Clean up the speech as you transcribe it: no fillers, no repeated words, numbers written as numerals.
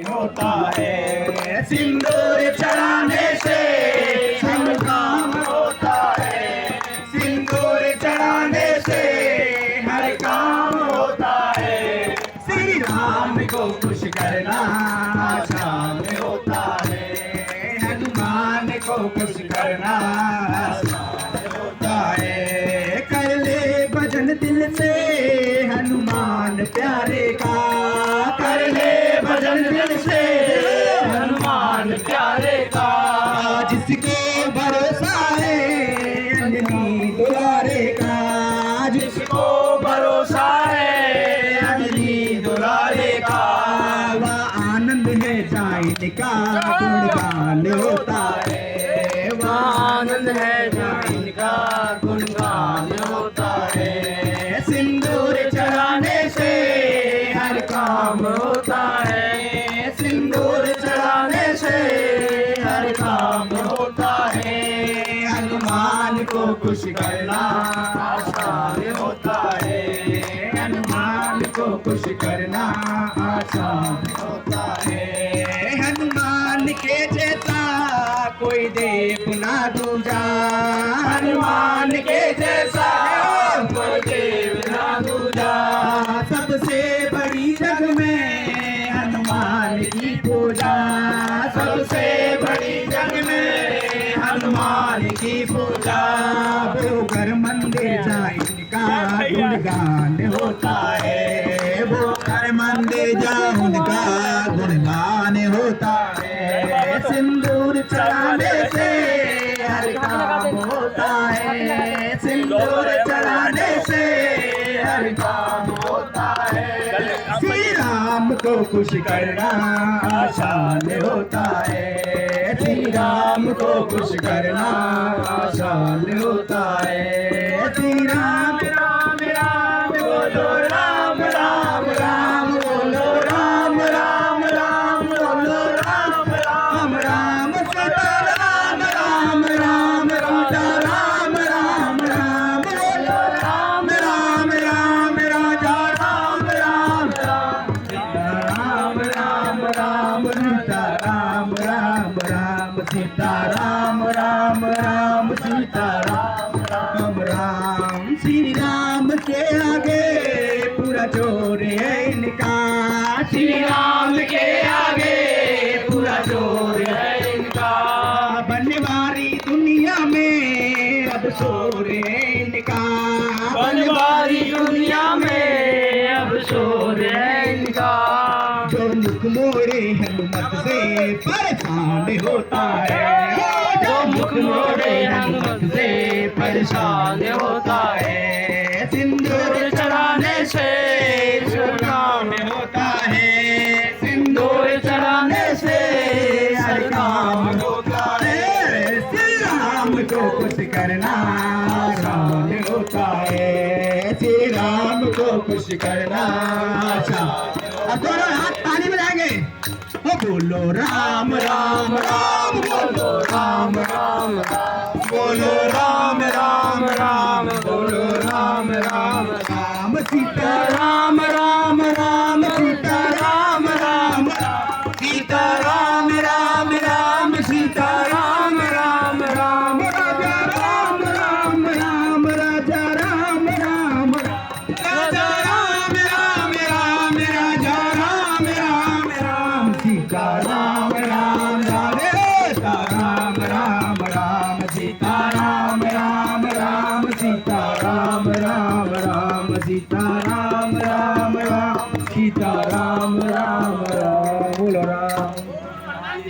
होता है। सिंदूर चढ़ाने से हर काम होता है। सिंदूर चढ़ाने से हर काम होता है। श्री राम को खुश करना आसान होता है। हनुमान को खुश करना आसान होता है। कर ले भजन दिल से हनुमान प्यारे का। कर ले भजन दिल से हनुमान प्यारे का। जिसको भरोसा है अंजनी दुलारे का। जिसको भरोसा है अंजनी दुलारे का। वह आनंद है जाइन का गुणगान होता है। वह आनंद है जाइन का गुणगान होता है। सिंदूर चढ़ाने से हर काम होता है। सिंदूर चढ़ाने से हर काम होता है। हनुमान को खुश करना आसान होता है। हनुमान को खुश करना आसान होता है। हनुमान के जैसा कोई देव ना दूजा। हनुमान के जैसा कोई देव ना दूजा। सबसे बड़ी जग में हनुमान की पूजा। सबसे बड़ी जग में हनुमान की पूजा। वो घर मंदिर जाए इनका गुणगान होता है। वो घर मंदिर जाए उनका गुणगान होता है। सिंदूर चढ़ाने से हर काम होता है। सिंदूर चढ़ाने से हर काम होता है। श्री राम को खुश करना आसान होता है। श्री राम को खुश करना आसान होता है। श्री राम राम राम बोलो राम राम राम बोलो राम राम राम बोलो राम राम राम सीता राम राम राम राजा राम राम राम बोलो राम राम राम राजा राम राम राम राम राम सीता राम राम राम सीता राम राम राम सीता राम राम। श्री राम के आगे पूरा जोर है इनका। श्री राम के आगे पूरा जोर है इनका। बनवारी दुनिया में अब शोर है इनका। बनवारी दुनिया में अब शोर है इनका। जो मुख मोड़े हनुमत से परेशान होता है। जो मुख मोड़े हनुमत से परेशान होता है। सिंदूर चढ़ाने से हर काम होता है। सिंदूर चढ़ाने से हर काम होता है। श्री राम को खुश करना आसान होता है। श्री राम को खुश करना आसान। अब दोनों हाथ ताली बजाएंगे। ओ बोलो राम राम राम बोलो राम राम राम बोलो राम राम राम बोलो राम राम राम सीता राम राम राम सीता राम राम सीता राम राम राम सीता राम राम राम राजा राम राम राम राजा राम राम राजा राम राम राम राजा राम राम राम सीता राम राम राधे राम राम राम सीता राम राम राम सीता राम राम राम सीता राम राम राम सीता राम राम राम।